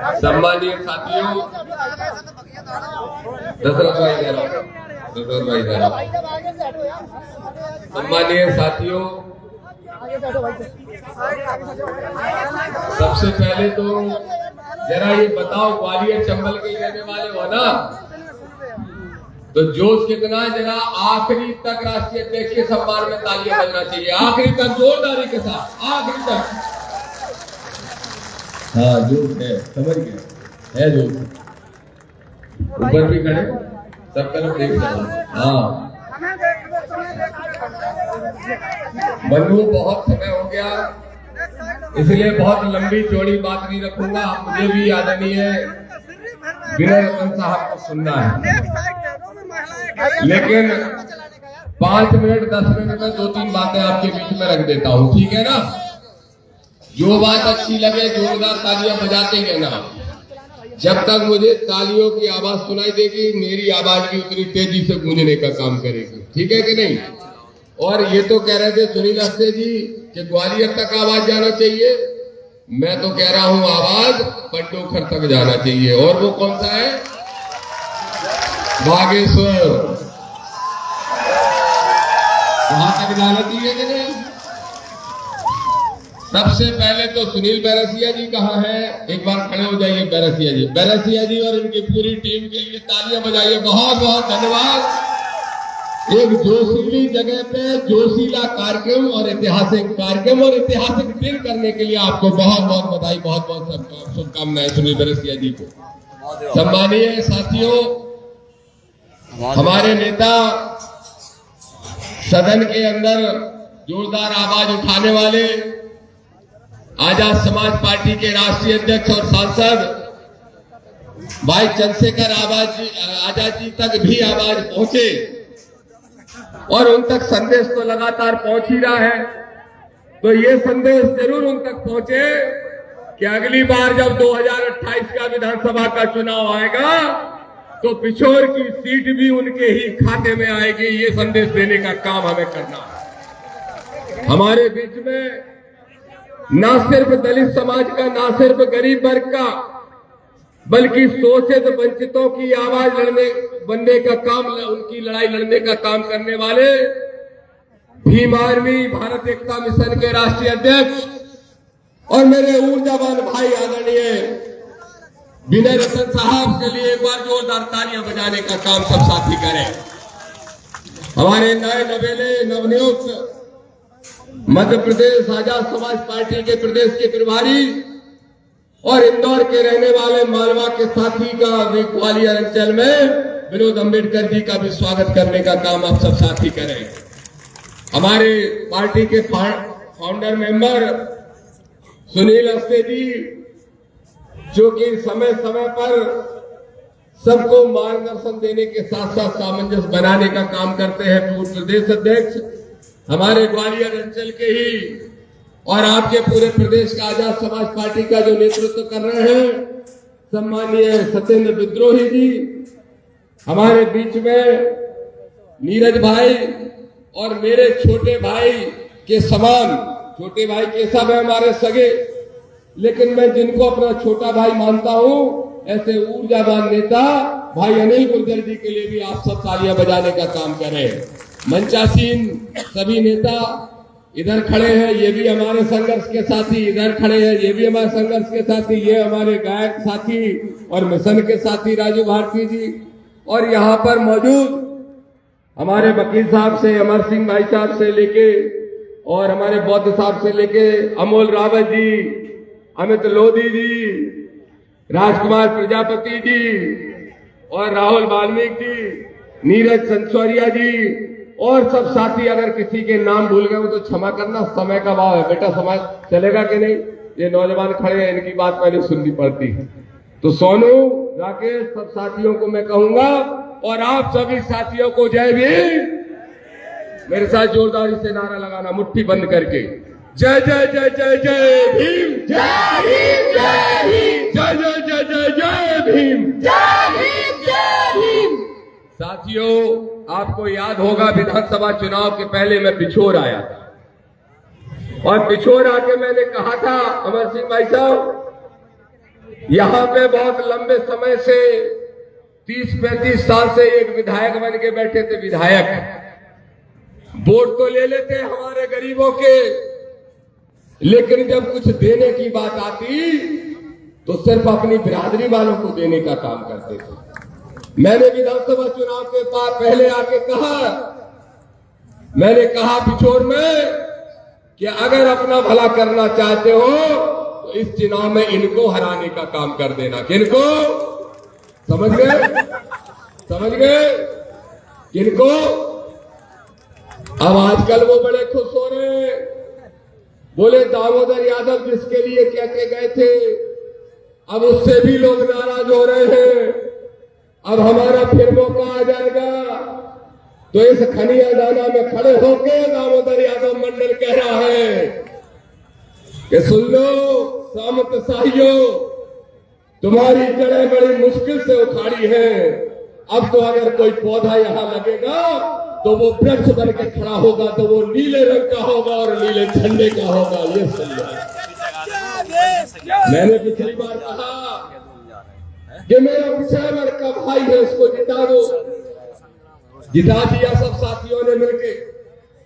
सम्मानीय साथियों, दशरथ भाई जरा सम्मानीय साथियों, सबसे पहले तो जरा ये बताओ, ग्वालियर चंबल के रहने वाले हो ना, तो जोश कितना है? जरा आखिरी तक राष्ट्रीय अध्यक्ष के सम्मान में तालियां बजना चाहिए, आखिरी तक जोरदारी के साथ, आखिरी तक। हाँ जोश है, समझ गए, है जोश। ऊपर भी खड़े, सब तरफ देख रहे। हाँ बंधु, बहुत समय हो गया, इसलिए बहुत लंबी चौड़ी बात नहीं रखूंगा। मुझे भी आदरणीय विनय रतन साहब को सुनना है, लेकिन 5 मिनट 10 मिनट में 2-3 बातें आपके बीच में रख देता हूँ, ठीक है ना? जो बात अच्छी लगे जोरदार तालियां बजाते गए ना। जब तक मुझे तालियों की आवाज सुनाई देगी, मेरी आवाज भी उतनी तेजी से गूंजने का काम करेगी, ठीक है कि नहीं? और ये तो कह रहे थे सुनील अस्ते जी कि ग्वालियर तक आवाज जाना चाहिए, मैं तो कह रहा हूं आवाज पंडोखर तक जाना चाहिए। और वो कौन सा है? बागेश्वर, वहां तक जाना चाहिए कि नहीं? सबसे पहले तो सुनील बैरसिया जी कहाँ है? एक बार खड़े हो जाइए बैरसिया जी। बैरसिया जी और इनकी पूरी टीम के लिए तालियां बजाइए, बहुत बहुत धन्यवाद। एक जोशीली जगह पे जोशीला कार्यक्रम और ऐतिहासिक दिन करने के लिए आपको बहुत बहुत बधाई, बहुत बहुत शुभकामनाएं सुनील बैरसिया जी को। सम्मानीय साथियों, हमारे नेता सदन के अंदर जोरदार आवाज उठाने वाले आजाद समाज पार्टी के राष्ट्रीय अध्यक्ष और सांसद भाई चंद्रशेखर आजाद जी तक भी आवाज पहुंचे, और उन तक संदेश तो लगातार पहुंच ही रहा है। तो ये संदेश जरूर उन तक पहुंचे कि अगली बार जब 2028 का विधानसभा का चुनाव आएगा तो पिछोर की सीट भी उनके ही खाते में आएगी। ये संदेश देने का काम हमें करना है। हमारे बीच में ना सिर्फ दलित समाज का, ना सिर्फ गरीब वर्ग का, बल्कि शोषित वंचितों की आवाज बनने का काम, उनकी लड़ाई लड़ने का काम करने वाले भीम आर्मी भारत एकता मिशन के राष्ट्रीय अध्यक्ष और मेरे ऊर्जावान भाई आदरणीय विनय रतन साहब के लिए एक बार जोरदार तालियां बजाने का काम सब साथी करें। हमारे नए नवेले नवनियुक्त मध्य प्रदेश आजाद समाज पार्टी के प्रदेश के प्रभारी और इंदौर के रहने वाले मालवा के साथी का ग्वालियर अंचल में विनोद अम्बेडकर जी का भी स्वागत करने का काम आप सब साथी करें। हमारे पार्टी के फाउंडर मेंबर सुनील अस्ते जी, जो कि समय समय पर सबको मार्गदर्शन देने के साथ साथ सामंजस्य बनाने का काम करते हैं, पूर्व प्रदेश अध्यक्ष हमारे ग्वालियर अंचल के ही और आपके पूरे प्रदेश का आजाद समाज पार्टी का जो नेतृत्व कर रहे हैं सम्मानीय सत्येंद्र विद्रोही जी, हमारे बीच में नीरज भाई और मेरे छोटे भाई के समान, छोटे भाई के सब है हमारे सगे, लेकिन मैं जिनको अपना छोटा भाई मानता हूं, ऐसे ऊर्जावान नेता भाई अनिल गुर्जर जी के लिए भी आप सब तालियां बजाने का काम करें। मंचासीन सभी नेता इधर खड़े हैं, ये भी हमारे संघर्ष के साथी, इधर खड़े हैं, ये भी हमारे संघर्ष के साथी, ये हमारे गायक साथी और मिशन के साथी राजू भारती जी, और यहाँ पर मौजूद हमारे वकील साहब से, अमर सिंह भाई साहब से लेके और हमारे बौद्ध साहब से लेके अमोल रावत जी, अमित लोधी जी, राजकुमार प्रजापति जी और राहुल वाल्मीकि जी, नीरज संसौरिया जी और सब साथी। अगर किसी के नाम भूल गए तो क्षमा करना, समय का भाव है बेटा, समय चलेगा कि नहीं? ये नौजवान खड़े हैं, इनकी बात मैंने सुननी पड़ती है। तो सोनू, राकेश, सब साथियों को मैं कहूंगा और आप सभी साथियों को जय भीम। मेरे साथ जोरदारी से नारा लगाना मुट्ठी बंद करके, जय जय जय जय जय भीम, जय भीम, जय भीम, जय जय जय जय जय भीम, जय भीम, जय भीम। साथियों, आपको याद होगा विधानसभा चुनाव के पहले मैं पिछोर आया था और पिछोर आके मैंने कहा था अमर सिंह भाई साहब यहाँ पे बहुत लंबे समय से 30-35 साल से एक विधायक बन के बैठे थे। विधायक वोट तो ले लेते हमारे गरीबों के, लेकिन जब कुछ देने की बात आती तो सिर्फ अपनी बिरादरी वालों को देने का काम करते थे। मैंने विधानसभा चुनाव के बाद पहले आके कहा, मैंने कहा पिछोर में कि अगर अपना भला करना चाहते हो तो इस चुनाव में इनको हराने का काम कर देना। किनको? समझ गए? समझ गए? किनको? अब आजकल वो बड़े खुश हो रहे हैं, बोले दामोदर यादव जिसके लिए कह के गए थे अब उससे भी लोग नाराज हो रहे हैं। अब हमारा फिर मौका आ जाएगा। तो इस खनिया दाना में खड़े होकर दामोदर यादव मंडल कह रहा है कि सुन लो सामंत शाहियों, तुम्हारी जड़ें बड़ी मुश्किल से उखाड़ी हैं। अब तो अगर कोई पौधा यहां लगेगा तो वो वृक्ष बन के खड़ा होगा, तो वो नीले रंग का होगा और नीले झंडे का होगा। ये सही है। मैंने पिछली बार कहा कि मेरा पिछड़ा वर्ग का भाई है, उसको जिता दो। जिता दिया सब साथियों ने मिलके।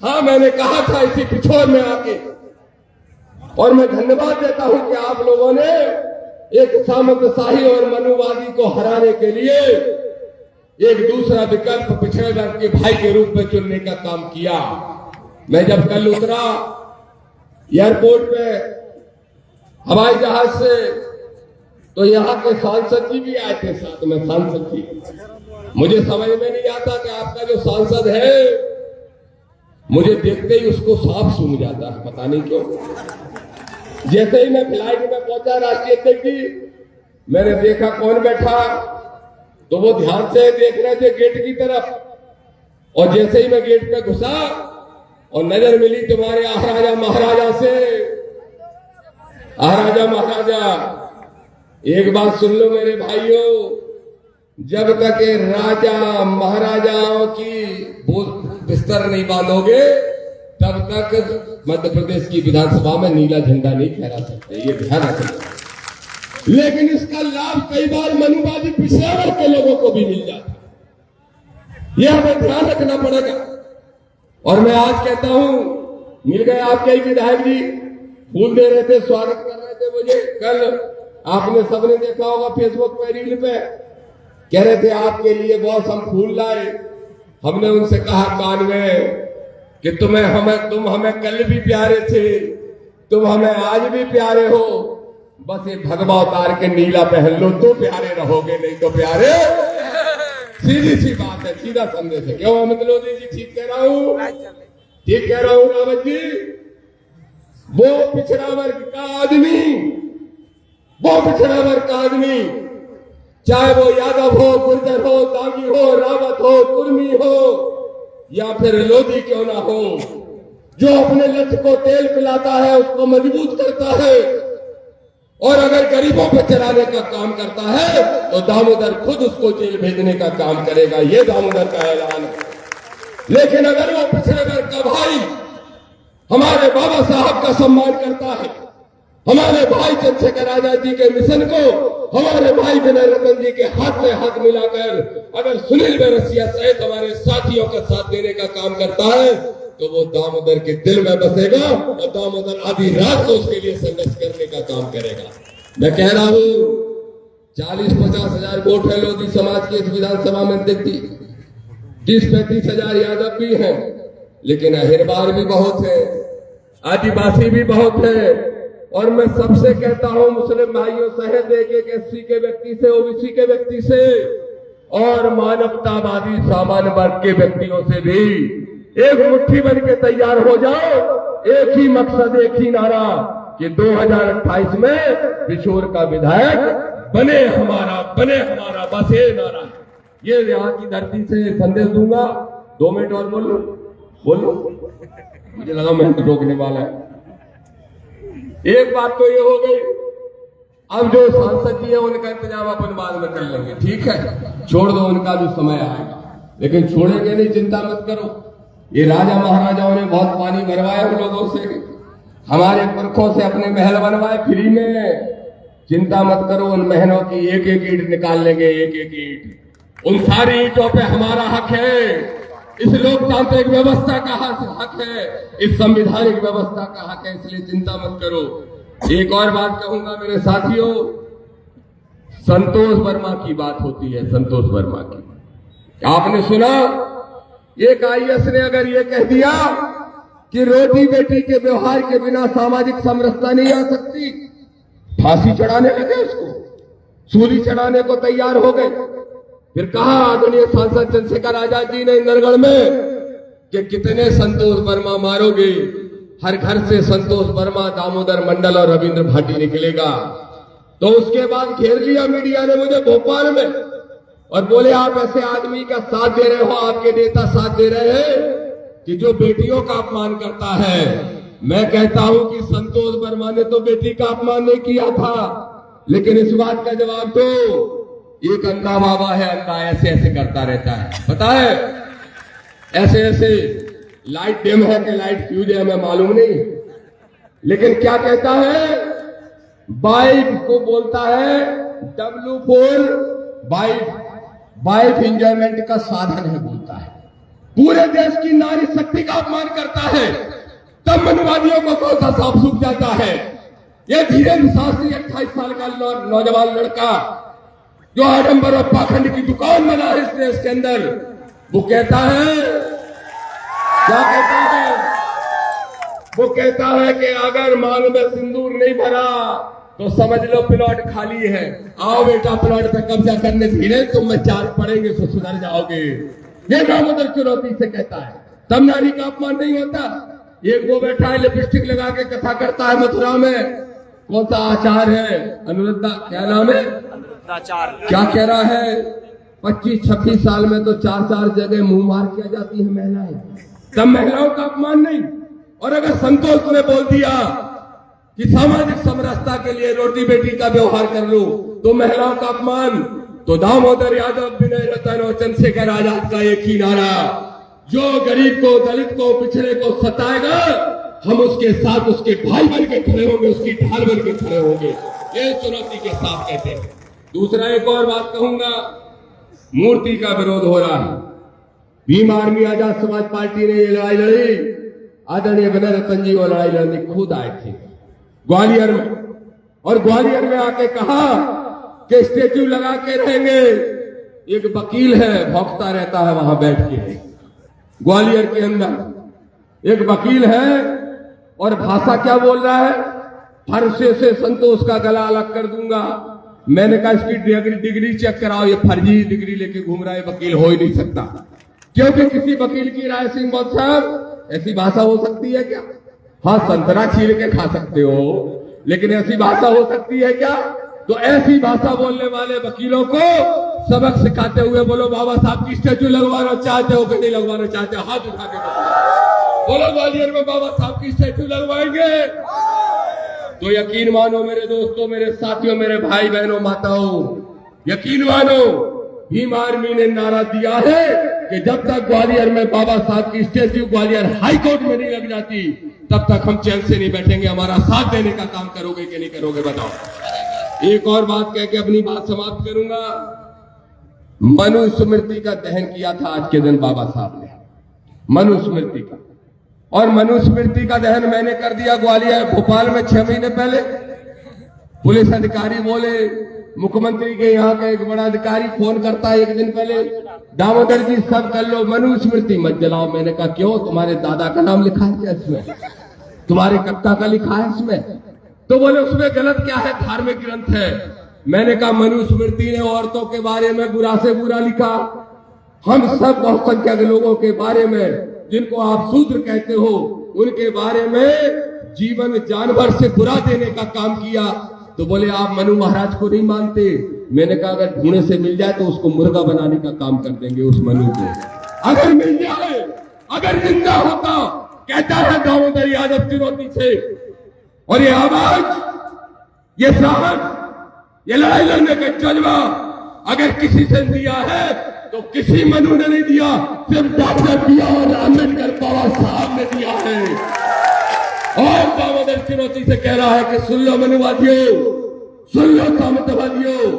हाँ, मैंने कहा था इसी पिछोर में आके, और मैं धन्यवाद देता हूं कि आप लोगों ने एक सामंतशाही और मनुवादी को हराने के लिए एक दूसरा विकल्प पिछड़े वर्ग के भाई के रूप में चुनने का काम किया। मैं जब कल उतरा एयरपोर्ट पे हवाई जहाज से, तो यहाँ के सांसद जी भी आए थे साथ में। सांसद जी, मुझे समझ में नहीं आता कि आपका जो सांसद है, मुझे देखते ही उसको सांप सूंघ जाता है, पता नहीं क्यों। जैसे ही मैं फ्लाइट में पहुंचा राष्ट्रीय अध्यक्ष जी, मैंने देखा कौन बैठा, तो वो ध्यान से देख रहे थे गेट की तरफ, और जैसे ही मैं गेट पे घुसा और नजर मिली तुम्हारे महाराजा महाराजा से। महाराजा महाराजा, एक बात सुन लो मेरे भाइयों, जब तक राजा महाराजाओं की बिस्तर नहीं बांधोगे तब तक मध्य प्रदेश की विधानसभा में नीला झंडा नहीं फहरा सकते, ये ध्यान रखना। लेकिन इसका लाभ कई बार मनुवादी पिछड़े वर्ग के लोगों को भी मिल जाता है, यह हमें ध्यान रखना पड़ेगा। और मैं आज कहता हूं, मिल गए आपके ही विधायक जी, फूल दे रहे थे, स्वागत कर रहे थे मुझे। कल आपने सबने देखा होगा फेसबुक पे, रील पे, कह रहे थे आपके लिए बॉस हम फूल लाए। हमने उनसे कहा कान में कि तुम हमें कल भी प्यारे थे, तुम हमें आज भी प्यारे हो, बस ये भगवा उतार के नीला पहन लो तो प्यारे रहोगे, नहीं तो प्यारे। सीधी सी बात है, सीधा संदेश है। क्यों अमित लोधी जी ठीक कह रहा हूं? ठीक कह रहा हूं रावत जी? वो पिछड़ा वर्ग का आदमी, वो पिछड़ा वर्ग का आदमी, चाहे वो यादव हो, गुर्जर हो, दागी हो, रावत हो, कुर्मी हो या फिर लोधी क्यों ना हो, जो अपने लक्ष्य को तेल पिलाता है, उसको मजबूत करता है, और अगर गरीबों पर चलाने का काम करता है तो दामोदर खुद उसको जेल भेजने का काम करेगा। ये दामोदर का ऐलान है। लेकिन अगर वो पिछड़े वर्ग का भाई हमारे बाबा साहब का सम्मान करता है, हमारे भाई चंद्रशेखर आजाद जी के मिशन को हमारे भाई विनय रतन जी के हाथ से हाथ मिलाकर अगर सुनील बैरसिया सहित हमारे साथियों का साथ देने का काम करता है, तो वो दामोदर के दिल में बसेगा और दामोदर आधी रात को उसके लिए संघर्ष करने का काम करेगा। मैं कह रहा हूं 40-50 हजार वोट है लोधी समाज के इस विधानसभा में, देखती 30-35 हजार यादव भी हैं, लेकिन अहिरबार भी बहुत है, आदिवासी भी बहुत है। और मैं सबसे कहता हूं, मुस्लिम भाइयों सहित एक एससी के व्यक्ति से, ओबीसी के व्यक्ति से और मानवतावादी सामान्य वर्ग के व्यक्तियों से भी एक मुट्ठी बन के तैयार हो जाओ। एक ही मकसद, एक ही नारा कि 2028 में पिछोर का विधायक बने हमारा, बने हमारा, बस ये नारा है। ये यहाँ की धरती से संदेश दूंगा। 2 मिनट और बोलो, मुझे लगा मैं तो रोकने वाला है। एक बात तो ये हो गई, अब जो सांसद जी है उनका इंतजाम अपन बाद में कर लेंगे, ठीक है, छोड़ दो, उनका भी समय आएगा, लेकिन छोड़ेंगे नहीं, चिंता मत करो। ये राजा महाराजाओं ने बहुत पानी भरवाया हम लोगों से, हमारे पुरखों से अपने महल बनवाए फ्री में, चिंता मत करो, उन बहनों की एक एक ईंट निकाल लेंगे, एक एक ईंट। उन सारी ईंटों पे हमारा हक है, इस लोकतांत्रिक व्यवस्था का हक है, इस संवैधानिक व्यवस्था का हक है, इसलिए चिंता मत करो। एक और बात कहूंगा मेरे साथियों, संतोष वर्मा की बात होती है, संतोष वर्मा की। आपने सुना एक आईएएस ने अगर ये कह दिया कि रोटी बेटी के व्यवहार के बिना सामाजिक समरसता नहीं आ सकती, फांसी चढ़ाने लगे, उसको सूली चढ़ाने को तैयार हो गए। फिर कहा आदरणीय सांसद चंद्रशेखर आजाद जी ने इंदरगढ़ में कि कितने संतोष वर्मा मारोगे, हर घर से संतोष वर्मा, दामोदर मंडल और रविंद्र भाटी निकलेगा। तो उसके बाद घेर लिया मीडिया ने मुझे भोपाल में और बोले आप ऐसे आदमी का साथ दे रहे हो, आपके नेता साथ दे रहे हैं कि जो बेटियों का अपमान करता है। मैं कहता हूं कि संतोष वर्मा ने तो बेटी का अपमान नहीं किया था, लेकिन इस बात का जवाब दो, एक अंधा बाबा है, अंधा ऐसे ऐसे करता रहता है, पता है, ऐसे ऐसे लाइट डिम है कि लाइट फ्यूज है हमें मालूम नहीं, लेकिन क्या कहता है, बाइक को बोलता है W4 वाइफ एंजॉयमेंट का साधन है बोलता है, पूरे देश की नारी शक्ति का अपमान करता है, तब मनुवादियों को कौन सा सांप सूख जाता है। ये धीरेन्द्र शास्त्री 28 साल का नौजवान लड़का जो आडंबर और पाखंड की दुकान बना है इस देश के अंदर, वो कहता है, क्या कहता है, वो कहता है कि अगर मांग में सिंदूर नहीं भरा तो समझ लो प्लॉट खाली है, आओ बेटा प्लॉट पे कब्जा करने, धीरे तुम में चार्ज पड़ेंगे तो सुधर जाओगे। ये दामोदर चुनौती से कहता है, तब नारी का अपमान नहीं होता। एक वो बैठा है लिपस्टिक लगा के कथा करता है मथुरा में, कौन सा आचार है, अनुरुद्धा, क्या नाम है, क्या कह रहा है, 25-26 साल में तो 4 जगह मुंह मार किया जाती है महिलाएं, तब महिलाओं का अपमान नहीं। और अगर संतोष ने बोल दिया कि सामाजिक समरसता के लिए रोटी बेटी का व्यवहार कर लो तो महिलाओं का अपमान, तो दामोदर यादव, विनय रतन और चंद्रशेखर आजाद का एक ही नारा, जो गरीब को, दलित को, पिछड़े को सताएगा, हम उसके साथ उसके भाई बन के खड़े होंगे, उसकी ढाल बन के खड़े होंगे। ये चुनौती के साथ कहते हैं। दूसरा एक और बात कहूंगा, मूर्ति का विरोध हो रहा है। भीम आर्मी आजाद समाज पार्टी ने ये लड़ाई लड़ी, आदरणीय विनय रतन जी वो लड़ाई लड़ने खुद आए थे ग्वालियर में, और ग्वालियर में आके कहा कि स्टेच्यू लगा के रहेंगे। एक वकील है, भौंकता रहता है वहां बैठ के, ग्वालियर के अंदर एक वकील है, और भाषा क्या बोल रहा है, फरसे से संतोष का गला अलग कर दूंगा। मैंने कहा इसकी डिग्री चेक कराओ, ये फर्जी डिग्री लेके घूम रहा है, वकील हो ही नहीं सकता। क्योंकि किसी वकील की राय सिंह बहुत साहब, ऐसी भाषा हो सकती है क्या? हाँ, संतरा छील के खा सकते हो, लेकिन ऐसी भाषा हो सकती है क्या? तो ऐसी भाषा बोलने वाले वकीलों को सबक सिखाते हुए बोलो, बाबा साहब की स्टैचू लगवाना चाहते हो कि नहीं लगवाना चाहते? हाथ उठा के बोलो, ग्वालियर में बाबा साहब की स्टैचू लगवाएंगे। तो यकीन मानो मेरे दोस्तों, मेरे साथियों, मेरे भाई बहनों, माताओं, यकीन मानो, भीम आर्मी ने नारा दिया है कि जब तक ग्वालियर में बाबा साहब की स्टैच्यू ग्वालियर हाई कोर्ट में नहीं लग जाती, तब तक हम चैन से नहीं बैठेंगे। हमारा साथ देने का काम करोगे कि नहीं करोगे बताओ। एक और बात कह के अपनी बात समाप्त करूंगा। मनुस्मृति का दहन किया था आज के दिन बाबा साहब ने, मनुस्मृति का, और मनुस्मृति का दहन मैंने कर दिया ग्वालियर, भोपाल में 6 महीने पहले। पुलिस अधिकारी बोले, मुख्यमंत्री के यहाँ का एक बड़ा अधिकारी फोन करता है 1 दिन पहले, दामोदर जी सब कर लो, मनुस्मृति मत जलाओ। मैंने कहा क्यों, तुम्हारे दादा का नाम लिखा है क्या इसमें, तुम्हारे कक्का का लिखा है इसमें? तो बोले उसमें गलत क्या है, धार्मिक ग्रंथ है। मैंने कहा मनुस्मृति ने औरतों के बारे में बुरा से बुरा लिखा, हम सब बहुसंख्यक लोगों के बारे में, जिनको आप शूद्र कहते हो, उनके बारे में जीवन जानवर से बुरा देने का काम किया। तो बोले आप मनु महाराज को नहीं मानते। मैंने कहा अगर ढूंढे से मिल जाए तो उसको मुर्गा बनाने का काम कर देंगे उस मनु को, अगर मिल जाए, अगर जिंदा होता। कहता है दामोदर यादव चुनौती से, और ये आवाज, ये साहस, ये लड़ाई लड़ने का जज्बा अगर किसी से दिया है तो किसी मनु ने नहीं दिया, सिर्फ डॉक्टर B.R. अम्बेडकर बाबा साहब ने दिया है। और दामोदर चुनौती से कह रहा है कि सुन लो मनुवादियों, सुन लो सामंतवादियों,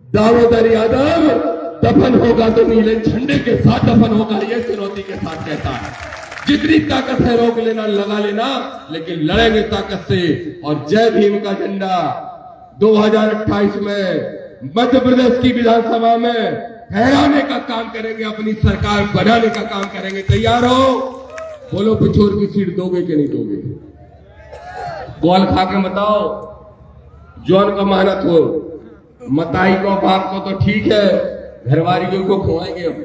दामोदर यादव दफन होगा तो नीले झंडे के साथ दफन होगा, ये चुनौती के साथ कहता है। जितनी ताकत है रोक लेना, लगा लेना, लेकिन लड़ेंगे ताकत से। और जय भीम का झंडा 2028 में मध्य प्रदेश की विधानसभा में फहराने का काम करेंगे, अपनी सरकार बनाने का काम करेंगे। तैयार हो? बोलो पिछोर की सीट दोगे कि नहीं दोगे? कॉल खा के बताओ, जौन का मेहनत हो, मताई को बाप को तो ठीक है, घरवालियों को खुआएंगे हम।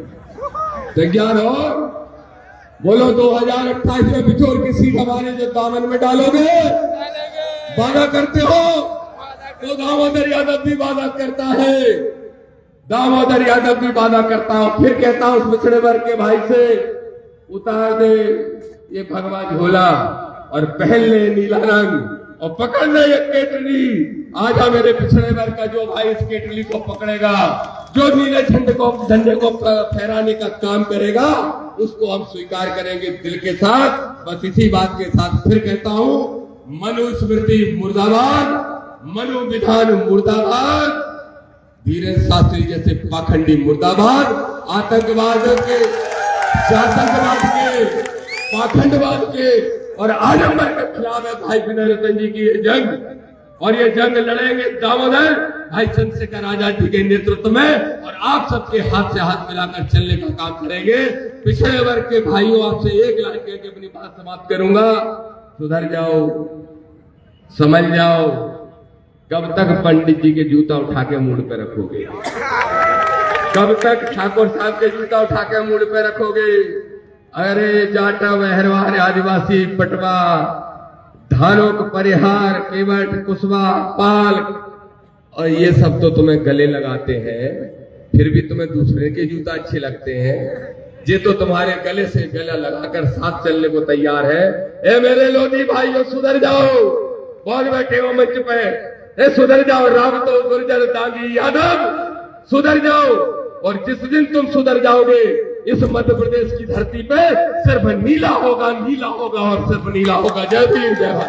तैयार हो? बोलो 2028 में बिछोर की सीट हमारे जो दामन में डालोगे, वादा करते हो? तो दामोदर यादव भी वादा करता है, दामोदर यादव भी वादा करता हूं। फिर कहता हूं उस पिछड़े वर्ग के भाई से, उतार दे ये भगवा झोला और पहन ले नीला रंग और पकड़ ले ये केटली। आजा मेरे पिछड़े वर्ग का जो भाई इस केटली को पकड़ेगा, जो नीले झंडे को फहराने का काम करेगा, उसको हम स्वीकार करेंगे दिल के साथ। बस इसी बात के साथ फिर कहता हूं, मनुस्मृति मुर्दाबाद, मनु विधान मुर्दाबाद, धीरेन्द्र शास्त्री जैसे पाखंडी मुर्दाबाद, आतंकवाद के, पाखंडवाद के और आडंबर के खिलाफ है भाई विनय रतन जी की ये जंग। और ये जंग लड़ेंगे दामोदर भाई चंद्रशेखर आजाद जी के नेतृत्व में, और आप सबके हाथ से हाथ मिलाकर चलने का काम करेंगे। पिछड़े वर्ग के भाइयों, आपसे एक लाइन कह के अपनी बात समाप्त करूंगा, सुधर जाओ, समझ जाओ। कब तक पंडित जी के जूता उठा के मुड़ पे रखोगे? कब तक ठाकुर साहब के जूता उठा के मुड़ पे रखोगे? अरे जाटा वहरवार आदिवासी पटवा, धानोक परिहार, केवट, कुशवा, पाल, और ये सब तो तुम्हें गले लगाते हैं, फिर भी तुम्हें दूसरे के जूता अच्छे लगते हैं। ये तो तुम्हारे गले से गला लगाकर साथ चलने को तैयार है। ए मेरे लोधी भाइयों, सुधर जाओ। बहुत बैठे हो मंच पे, ए सुधर जाओ। रावतो, गुर्जर, दांगी, यादव, सुधर जाओ। और जिस दिन तुम सुधर जाओगे, इस मध्य प्रदेश की धरती पे सिर्फ नीला होगा, नीला होगा और सिर्फ नीला होगा। जय भीम, जय भारत।